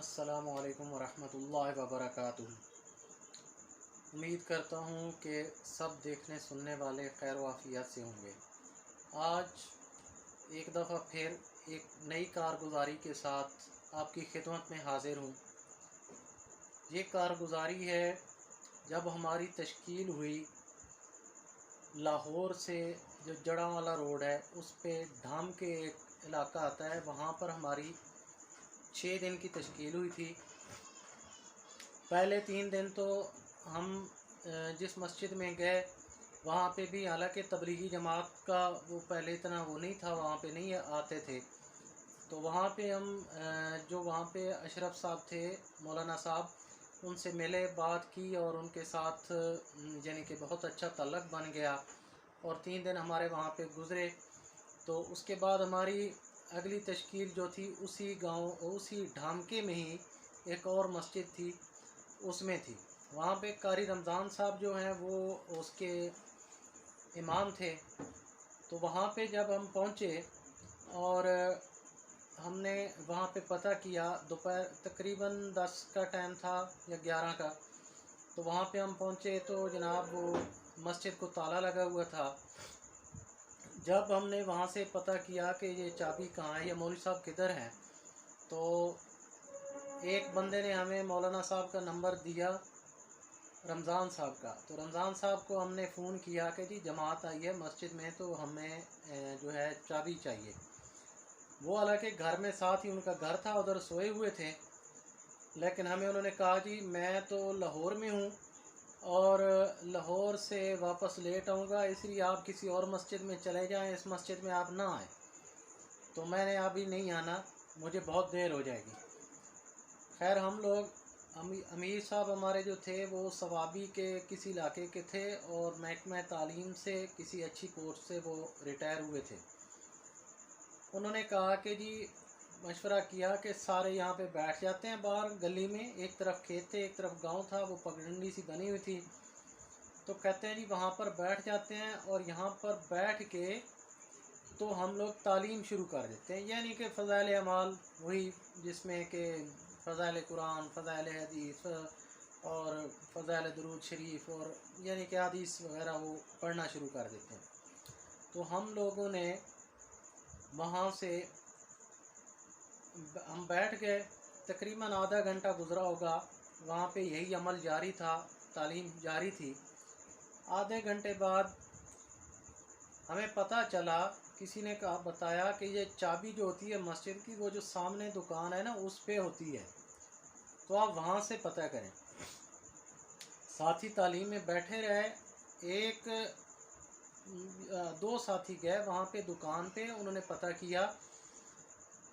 अस्सलामु अलैकुम वरहमतुल्लाहि वबरकातुहू। उम्मीद करता हूँ कि सब देखने सुनने वाले खैर वाफियत से होंगे। आज एक दफ़ा फिर एक नई कारगुजारी के साथ आपकी खिदमत में हाज़िर हूँ। ये कारगुजारी है जब हमारी तश्कील हुई लाहौर से जो जड़ांवाला रोड है उस पे धाम के एक इलाका आता है, वहाँ पर हमारी 6 दिन की तश्कील हुई थी। पहले 3 दिन तो हम जिस मस्जिद में गए वहाँ पे भी, हालांकि तबलीगी जमात का वो पहले इतना वो नहीं था, वहाँ पे नहीं आते थे, तो वहाँ पे हम जो वहाँ पे अशरफ साहब थे, मौलाना साहब, उनसे मिले, बात की और उनके साथ यानी कि बहुत अच्छा ताल्लुक़ बन गया और 3 दिन हमारे वहाँ पे गुज़रे। तो उसके बाद हमारी अगली तश्कील जो थी उसी गांव, उसी ढामके में ही एक और मस्जिद थी, उसमें थी। वहाँ पे कारी रमज़ान साहब जो हैं वो उसके इमाम थे। तो वहाँ पे जब हम पहुँचे और हमने वहाँ पे पता किया, दोपहर तकरीबन 10 का टाइम था या 11 का, तो वहाँ पे हम पहुँचे तो जनाब वो मस्जिद को ताला लगा हुआ था। जब हमने वहाँ से पता किया कि ये चाबी कहाँ है या मौलवी साहब किधर हैं, तो एक बंदे ने हमें मौलाना साहब का नंबर दिया, रमज़ान साहब का। तो रमज़ान साहब को हमने फ़ोन किया कि जी जमात आई है मस्जिद में, तो हमें जो है चाबी चाहिए। वो हालांकि घर में साथ ही उनका घर था, उधर सोए हुए थे, लेकिन हमें उन्होंने कहा जी मैं तो लाहौर में हूँ और लाहौर से वापस लेट आऊँगा, इसलिए आप किसी और मस्जिद में चले जाएं, इस मस्जिद में आप ना आएँ। तो मैंने अभी नहीं आना, मुझे बहुत देर हो जाएगी। खैर हम लोग अमीर साहब हमारे जो थे वो सवाबी के किसी इलाके के थे और महकमा तालीम से किसी अच्छी पोस्ट से वो रिटायर हुए थे। उन्होंने कहा कि जी मशवरा किया कि सारे यहाँ पे बैठ जाते हैं बाहर गली में, एक तरफ खेत थे एक तरफ गांव था, वो पगडंडी सी बनी हुई थी, तो कहते हैं जी वहाँ पर बैठ जाते हैं और यहाँ पर बैठ के तो हम लोग तालीम शुरू कर देते हैं, यानी कि फ़ज़ाइल अमाल, वही जिसमें कि फ़ज़ाइल कुरान, फ़ज़ाइल हदीस और फ़ज़ाइल दुरूद शरीफ और यानी कि हदीस वगैरह वो पढ़ना शुरू कर देते हैं। तो हम लोगों ने वहाँ से हम बैठ गए, तकरीबन आधा घंटा गुज़रा होगा, वहाँ पे यही अमल जारी था, तालीम जारी थी। आधे घंटे बाद हमें पता चला, किसी ने कहा बताया कि ये चाबी जो होती है मस्जिद की, वो जो सामने दुकान है ना उस पे होती है, तो आप वहाँ से पता करें। साथी तालीम में बैठे रहे, एक दो साथी गए वहाँ पे दुकान पे, उन्होंने पता किया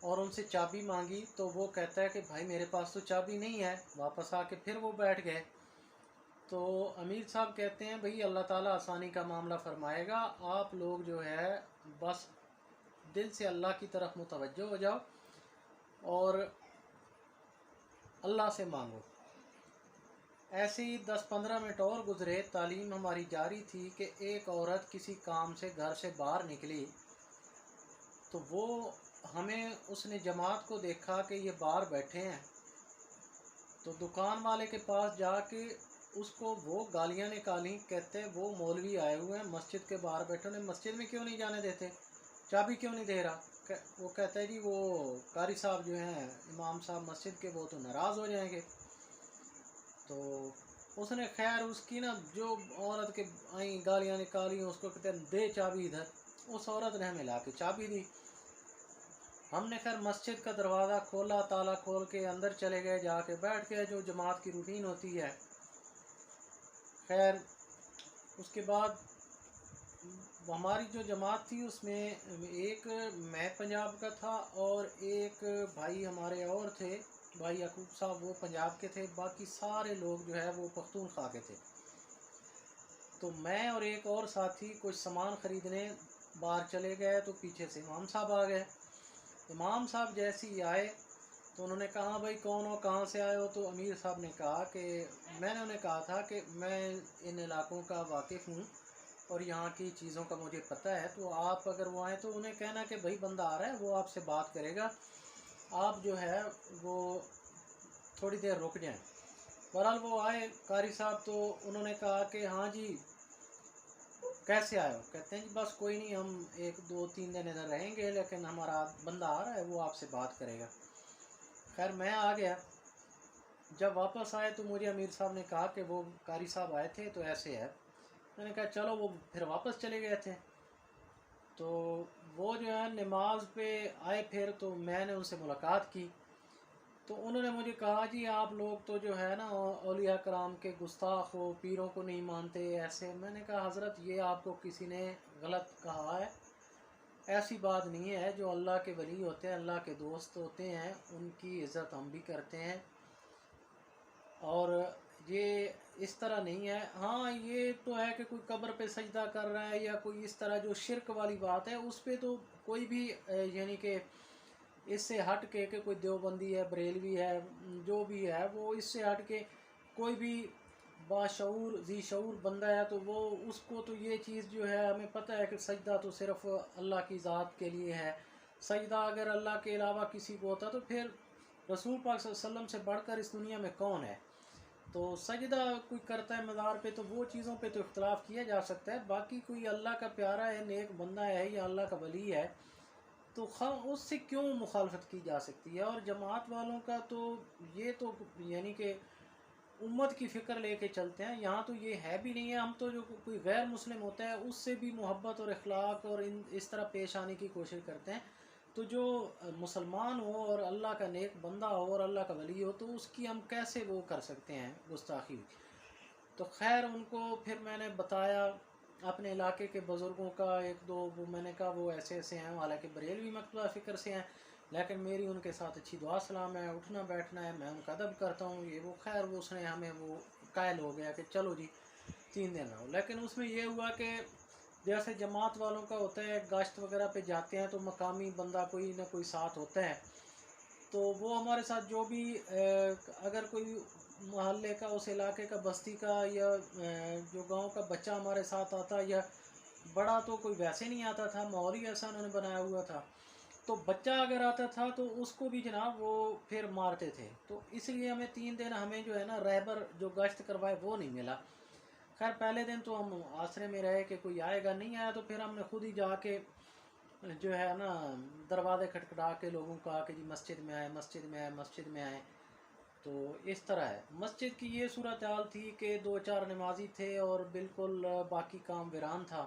और उनसे चाबी मांगी, तो वो कहता है कि भाई मेरे पास तो चाबी नहीं है। वापस आके फिर वो बैठ गए। तो अमीर साहब कहते हैं भाई अल्लाह ताला आसानी का मामला फरमाएगा, आप लोग जो है बस दिल से अल्लाह की तरफ मुतवज्जो हो जाओ और अल्लाह से मांगो। ऐसे ही 10-15 मिनट और गुजरे, तालीम हमारी जारी थी कि एक औरत किसी काम से घर से बाहर निकली, तो वो हमें उसने जमात को देखा कि ये बाहर बैठे हैं, तो दुकान वाले के पास जाके उसको वो गालियाँ निकाली, कहते हैं वो मौलवी आए हुए हैं मस्जिद के बाहर बैठे, उन्हें मस्जिद में क्यों नहीं जाने देते, चाबी क्यों नहीं दे रहा। वो कहता है जी वो कारी साहब जो हैं इमाम साहब मस्जिद के, वो तो नाराज़ हो जाएंगे। तो उसने खैर उसकी ना जो औरत के आई गालियाँ निकाली, उसको कहते हैं दे चाबी इधर। उस औरत ने हमें ला के चाबी दी। हमने खैर मस्जिद का दरवाज़ा खोला, ताला खोल के अंदर चले गए, जाके बैठ गए, जो जमात की रूटीन होती है। खैर उसके बाद हमारी जो जमात थी उसमें एक मैं पंजाब का था और एक भाई हमारे और थे, भाई याकूब साहब, वो पंजाब के थे, बाकी सारे लोग जो है वो पख्तूनख्वा के थे। तो मैं और एक और साथी कुछ सामान ख़रीदने बाहर चले गए, तो पीछे से इमाम साहब आ गए। इमाम साहब जैसे ही आए तो उन्होंने कहा भाई कौन हो, कहाँ से आए हो। तो अमीर साहब ने कहा कि मैंने उन्हें कहा था कि मैं इन इलाकों का वाकिफ़ हूँ और यहाँ की चीज़ों का मुझे पता है, तो आप अगर वो आए तो उन्हें कहना कि भाई बंदा आ रहा है, वो आपसे बात करेगा, आप जो है वो थोड़ी देर रुक जाएं। बहरहाल वो आए कारी साहब, तो उन्होंने कहा कि हाँ जी कैसे आए हो? कहते हैं जी बस कोई नहीं, हम 1 2 3 दिन इधर रहेंगे, लेकिन हमारा बंदा आ रहा है, वो आपसे बात करेगा। खैर मैं आ गया। जब वापस आए तो मुझे अमीर साहब ने कहा कि वो कारी साहब आए थे तो ऐसे है। मैंने कहा चलो, वो फिर वापस चले गए थे। तो वो जो है नमाज पे आए, फिर तो मैंने उनसे मुलाकात की। तो उन्होंने मुझे कहा जी आप लोग तो जो है ना औलिया कराम के गुस्ताख हो, पीरों को नहीं मानते ऐसे। मैंने कहा हज़रत ये आपको किसी ने गलत कहा है, ऐसी बात नहीं है। जो अल्लाह के वली होते हैं, अल्लाह के दोस्त होते हैं, उनकी इज़्ज़त हम भी करते हैं, और ये इस तरह नहीं है। हाँ ये तो है कि कोई कब्र पे सजदा कर रहा है या कोई इस तरह जो शिरक वाली बात है, उस पे तो कोई भी यानी कि इससे हट के कोई देवबंदी है, बरेलवी है, जो भी है, वो इससे हट के कोई भी बाशऊर जी शऊर बंदा है तो वो उसको तो ये चीज़ जो है, हमें पता है कि सजदा तो सिर्फ़ अल्लाह की ज़ात के लिए है। सजदा अगर अल्लाह के अलावा किसी को होता तो फिर रसूल पाक सल्लल्लाहु अलैहि वसल्लम से बढ़कर इस दुनिया में कौन है? तो सजदा कोई करता है मज़ार पे, तो वो चीज़ों पे तो इख्तलाफ किया जा सकता है। बाकी कोई अल्लाह का प्यारा है, नेक बंदा है या अल्लाह का वली है, तो उससे क्यों मुखालफत की जा सकती है? और जमात वालों का तो ये तो यानी कि उम्मत की फ़िक्र लेके चलते हैं। यहाँ तो ये है भी नहीं है। हम तो जो कोई गैर मुस्लिम होता है उससे भी मोहब्बत और अखलाक और इन इस तरह पेश आने की कोशिश करते हैं। तो जो मुसलमान हो और अल्लाह का नेक बंदा हो और अल्लाह का वली हो, तो उसकी हम कैसे वो कर सकते हैं गुस्ताखी? तो खैर उनको फिर मैंने बताया अपने इलाके के बुज़ुर्गों का, 1 2 वो मैंने कहा वो ऐसे ऐसे हैं, हालांकि बरेलवी मकतबा फ़िक्र से हैं, लेकिन मेरी उनके साथ अच्छी दुआ सलाम है, उठना बैठना है, मैं उनका अदब करता हूँ, ये वो। खैर वो उसने हमें वो कायल हो गया कि चलो जी 3 दिन रहो। लेकिन उसमें ये हुआ कि जैसे जमात वालों का होता है, गश्त वगैरह पे जाते हैं तो मकामी बंदा कोई ना कोई साथ होता है, तो वो हमारे साथ जो भी अगर कोई मोहल्ले का, उस इलाके का, बस्ती का या जो गांव का बच्चा हमारे साथ आता, या बड़ा तो कोई वैसे नहीं आता था, माहौल ही ऐसा उन्होंने बनाया हुआ था, तो बच्चा अगर आता था तो उसको भी जनाब वो फिर मारते थे। तो इसलिए हमें 3 दिन हमें जो है ना रहबर जो गश्त करवाए वो नहीं मिला। खैर पहले दिन तो हम आसरे में रहे कि कोई आएगा, नहीं आया तो फिर हमने खुद ही जाके जो है ना दरवाज़े खटखटा के लोगों को कहा कि जी मस्जिद में आए, मस्जिद में आए, मस्जिद में आए। तो इस तरह है। मस्जिद की ये सूरत हाल थी कि 2 4 नमाजी थे और बिल्कुल बाकी काम वीरान था,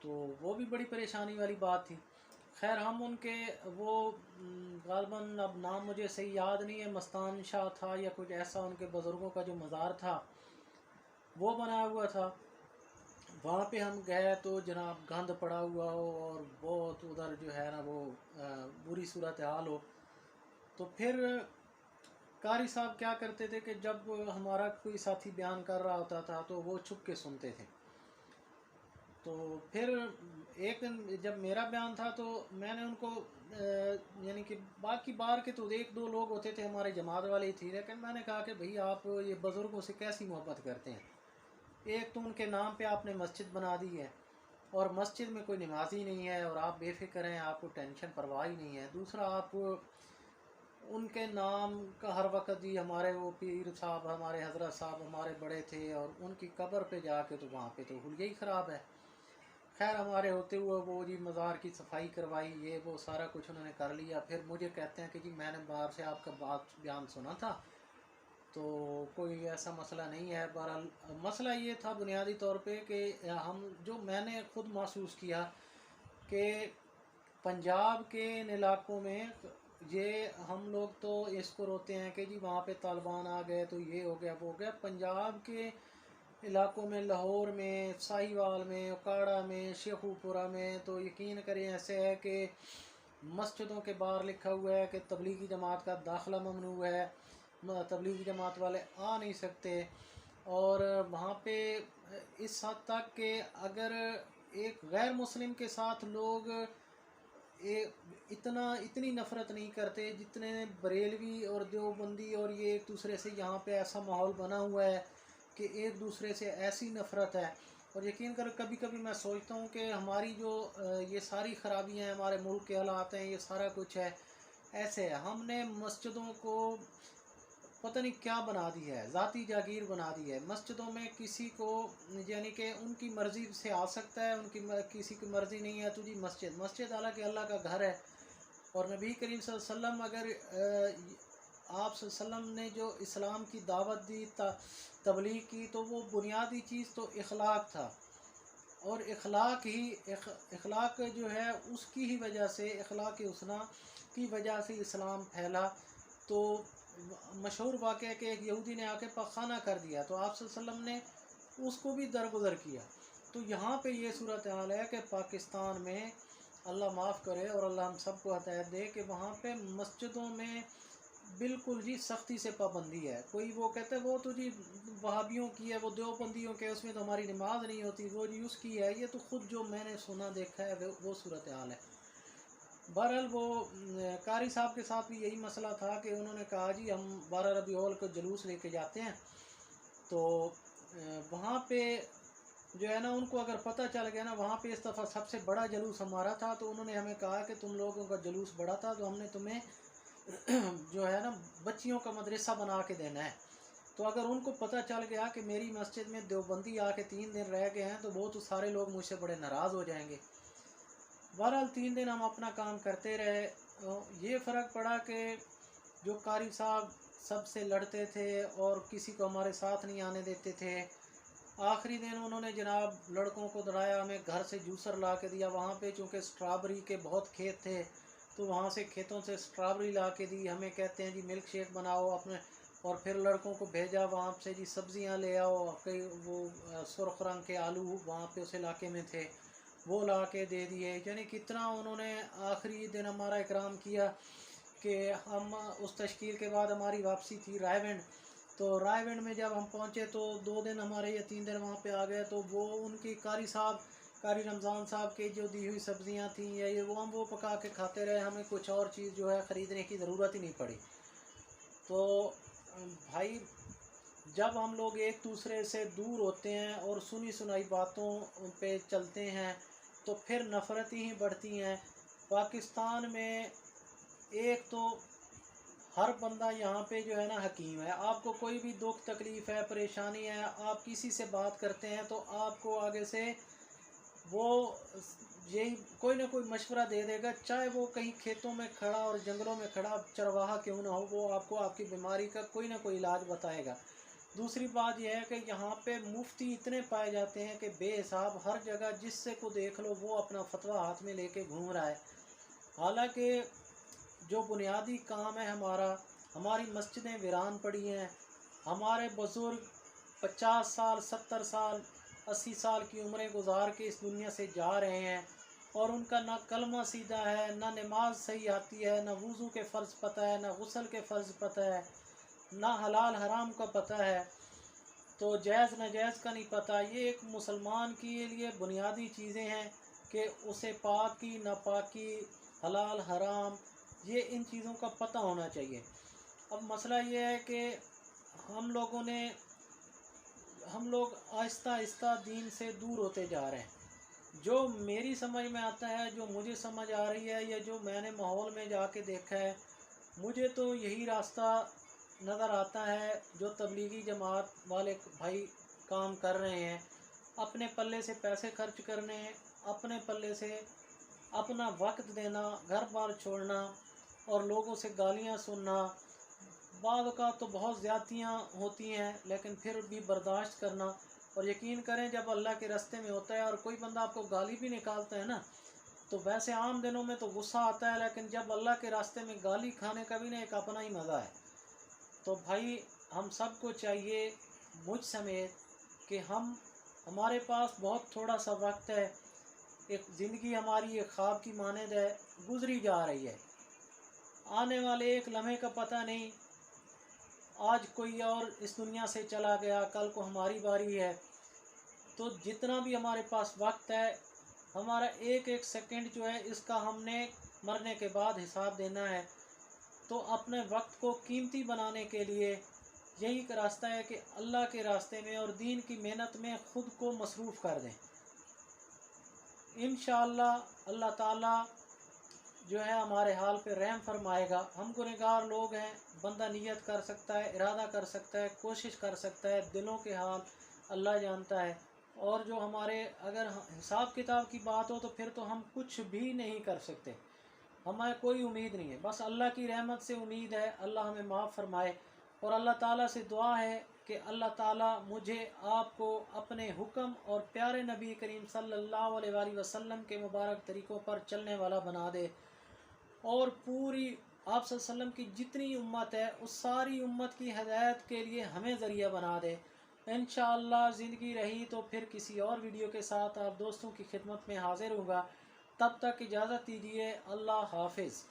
तो वो भी बड़ी परेशानी वाली बात थी। खैर हम उनके वो गालबन अब नाम मुझे सही याद नहीं है, मस्तान शाह था या कुछ ऐसा, उनके बुज़ुर्गों का जो मज़ार था वो बनाया हुआ था। वहाँ पे हम गए तो जनाब गंद पड़ा हुआ हो और बहुत उधर जो है ना वो बुरी सूरत हाल हो। तो फिर कारी साहब क्या करते थे कि जब हमारा कोई साथी बयान कर रहा होता था तो वो छुप के सुनते थे। तो फिर एक दिन जब मेरा बयान था तो मैंने उनको यानी कि बाकी बार के तो 1 2 लोग होते थे, हमारे जमात वाले ही थी, लेकिन मैंने कहा कि भाई आप ये बुज़ुर्गों से कैसी मोहब्बत करते हैं? एक तो उनके नाम पे आपने मस्जिद बना दी है और मस्जिद में कोई नमाजी नहीं है और आप बेफिक्र हैं, आपको टेंशन परवाह ही नहीं है। दूसरा आप उनके नाम का हर वक्त ही हमारे वो पीर साहब, हमारे हजरत साहब हमारे बड़े थे और उनकी कब्र पे जाके तो वहाँ पे तो हुलिया ही ख़राब है। खैर हमारे होते हुए वो जी मज़ार की सफाई करवाई, ये वो सारा कुछ उन्होंने कर लिया। फिर मुझे कहते हैं कि जी मैंने बाहर से आपका बात बयान सुना था, तो कोई ऐसा मसला नहीं है। बहरहाल मसला ये था बुनियादी तौर पे कि हम जो मैंने खुद महसूस किया कि पंजाब के इन इलाकों में ये हम लोग तो इसको रोते हैं कि जी वहाँ पे तालिबान आ गए तो ये हो गया वो हो गया। पंजाब के इलाकों में, लाहौर में, साहिवाल में, उकाड़ा में, शेखुपुरा में तो यकीन करें ऐसे है कि मस्जिदों के बाहर लिखा हुआ है कि तबलीगी जमात का दाखिला ममनू है, तबलीगी जमात वाले आ नहीं सकते। और वहाँ पे इस हद तक कि अगर एक गैर मुस्लिम के साथ लोग इतनी नफ़रत नहीं करते जितने बरेलवी और देवबंदी, और ये एक दूसरे से यहाँ पे ऐसा माहौल बना हुआ है कि एक दूसरे से ऐसी नफ़रत है। और यकीन करो कभी कभी मैं सोचता हूँ कि हमारी जो ये सारी ख़राबियाँ हैं, हमारे मुल्क के हालात हैं, ये सारा कुछ है ऐसे है। हमने मस्जिदों को पता नहीं क्या बना दी है, ज़ाती जागीर बना दी है। मस्जिदों में किसी को यानी कि उनकी मर्ज़ी से आ सकता है, किसी की मर्ज़ी नहीं है। तुझी मस्जिद मस्जिद हालांकि अल्लाह का घर है। और नबी करीम सल्लल्लाहु अलैहि वसल्लम आप सल्लल्लाहु अलैहि वसल्लम ने जो इस्लाम की दावत दी, तबलीग की, तो वो बुनियादी चीज़ तो इखलाक था। और इखलाक जो है उसकी ही वजह से, इखलाक हुस्ना की वजह से इस्लाम फैला। तो मशहूर वाक़या कि एक यहूदी ने आके पखाना कर दिया, तो आप सल्लल्लाहु अलैहि वसल्लम ने उसको भी दरगुजर किया। तो यहाँ पे ये सूरत हाल है कि पाकिस्तान में, अल्लाह माफ़ करे और अल्लाह हम सबको हिदायत दे, कि वहाँ पे मस्जिदों में बिल्कुल जी सख्ती से पाबंदी है। कोई वो कहते हैं वो तो जी वहाबियों की है, वो देवबंदियों के, उसमें तो हमारी नमाज नहीं होती, वो जी उसकी है। ये तो खुद जो मैंने सुना देखा है वो सूरत हाल है। बहरहाल वो कारी साहब के साथ भी यही मसला था कि उन्होंने कहा जी हम 12 रबी अव्वल को जुलूस लेके जाते हैं, तो वहाँ पे जो है ना, उनको अगर पता चल गया ना, वहाँ पे इस दफ़ा सबसे बड़ा जुलूस हमारा था, तो उन्होंने हमें कहा कि तुम लोगों का जुलूस बड़ा था, तो हमने तुम्हें जो है ना बच्चियों का मदरसा बना के देना है। तो अगर उनको पता चल गया कि मेरी मस्जिद में देवबंदी आके 3 दिन रह गए हैं, तो वो तो सारे लोग मुझसे बड़े नाराज़ हो जाएंगे। बहरहाल 3 दिन हम अपना काम करते रहे। ये फ़र्क पड़ा कि जो कारी साहब सबसे लड़ते थे और किसी को हमारे साथ नहीं आने देते थे, आखिरी दिन उन्होंने जनाब लड़कों को दौड़ाया, हमें घर से जूसर ला के दिया। वहाँ पे चूँकि स्ट्रॉबेरी के बहुत खेत थे, तो वहाँ से खेतों से स्ट्रॉबेरी ला के दी। हमें कहते हैं जी मिल्क शेक बनाओ अपने, और फिर लड़कों को भेजा वहाँ से जी सब्जियाँ ले आओ। कई वो सुर्ख रंग के आलू वहाँ पे उस इलाके में थे, वो ला के दे दिए। यानी कितना उन्होंने आखिरी दिन हमारा इकराम किया कि हम उस तश्कील के बाद हमारी वापसी थी रायविंड। तो रायविंड में जब हम पहुँचे तो 2 दिन हमारे या 3 दिन वहाँ पे आ गए। तो वो उनकी कारी रमज़ान साहब की जो दी हुई सब्ज़ियाँ थी या ये वो पका के खाते रहे। हमें कुछ और चीज़ जो है ख़रीदने की ज़रूरत ही नहीं पड़ी। तो भाई जब हम लोग एक दूसरे से दूर होते हैं और सुनी सुनाई बातों पे चलते हैं, तो फिर नफ़रत ही बढ़ती हैं। पाकिस्तान में एक तो हर बंदा यहाँ पे जो है ना हकीम है। आपको कोई भी दुख तकलीफ़ है, परेशानी है, आप किसी से बात करते हैं तो आपको आगे से वो यही कोई ना कोई मशवरा दे देगा, चाहे वो कहीं खेतों में खड़ा और जंगलों में खड़ा चरवाहा क्यों ना हो, वो आपको आपकी बीमारी का कोई ना कोई इलाज बताएगा। दूसरी बात यह है कि यहाँ पे मुफ्ती इतने पाए जाते हैं कि बेहिसाब, हर जगह जिससे को देख लो वो अपना फतवा हाथ में लेके घूम रहा है। हालांकि जो बुनियादी काम है हमारा, हमारी मस्जिदें वीरान पड़ी हैं। हमारे बुज़ुर्ग 50 साल 70 साल 80 साल की उम्रें गुजार के इस दुनिया से जा रहे हैं, और उनका ना कलमा सीधा है, ना नमाज सही आती है, ना वज़ू के फ़र्ज़ पता है, ना गुस्ल के फ़र्ज़ पता है, ना हलाल हराम का पता है, तो जायज़ नाजायज़ का नहीं पता। ये एक मुसलमान के लिए बुनियादी चीज़ें हैं कि उसे पाकी नापाकी, हलाल हराम, ये इन चीज़ों का पता होना चाहिए। अब मसला ये है कि हम लोगों ने हम लोग आहिस्ता आहिस्ता दीन से दूर होते जा रहे हैं। जो मेरी समझ में आता है, जो मुझे समझ आ रही है, या जो मैंने माहौल में जाके देखा है, मुझे तो यही रास्ता नज़र आता है जो तबलीगी जमात वाले भाई काम कर रहे हैं। अपने पल्ले से पैसे खर्च करने, अपने पल्ले से अपना वक्त देना, घर बार छोड़ना और लोगों से गालियाँ सुनना, बाद का तो बहुत ज़्यादतियाँ होती हैं लेकिन फिर भी बर्दाश्त करना। और यकीन करें जब अल्लाह के रास्ते में होता है और कोई बंदा आपको गाली भी निकालता है ना, तो वैसे आम दिनों में तो गुस्सा आता है, लेकिन जब अल्लाह के रास्ते में गाली खाने का भी ना एक अपना ही मज़ा है। तो भाई हम सबको चाहिए, मुझ समेत, कि हमारे पास बहुत थोड़ा सा वक्त है। एक ज़िंदगी हमारी एक ख्वाब की मानद है, गुजरी जा रही है। आने वाले एक लम्हे का पता नहीं, आज कोई और इस दुनिया से चला गया, कल को हमारी बारी है। तो जितना भी हमारे पास वक्त है, हमारा एक एक सेकंड जो है इसका हमने मरने के बाद हिसाब देना है। तो अपने वक्त को कीमती बनाने के लिए यही एक रास्ता है कि अल्लाह के रास्ते में और दीन की मेहनत में ख़ुद को मसरूफ़ कर दें। इंशाअल्लाह अल्लाह ताला जो है हमारे हाल पे रहम फरमाएगा। हम गुनहगार लोग हैं, बंदा नियत कर सकता है, इरादा कर सकता है, कोशिश कर सकता है, दिलों के हाल अल्लाह जानता है। और जो हमारे अगर हिसाब किताब की बात हो तो फिर तो हम कुछ भी नहीं कर सकते, हमें कोई उम्मीद नहीं है, बस अल्लाह की रहमत से उम्मीद है, अल्लाह हमें माफ़ फरमाए। और अल्लाह ताला से दुआ है कि अल्लाह ताला मुझे आपको अपने हुक्म और प्यारे नबी करीम सल्लल्लाहु अलैहि वसल्लम के मुबारक तरीक़ों पर चलने वाला बना दे, और पूरी आप वसल्लम की जितनी उम्मत है उस सारी उम्मत की हदायत के लिए हमें ज़रिया बना दे। इंशाअल्लाह ज़िंदगी रही तो फिर किसी और वीडियो के साथ आप दोस्तों की खिदमत में हाज़िर होगा। तब तक इजाज़त दीजिए। अल्लाह हाफिज़।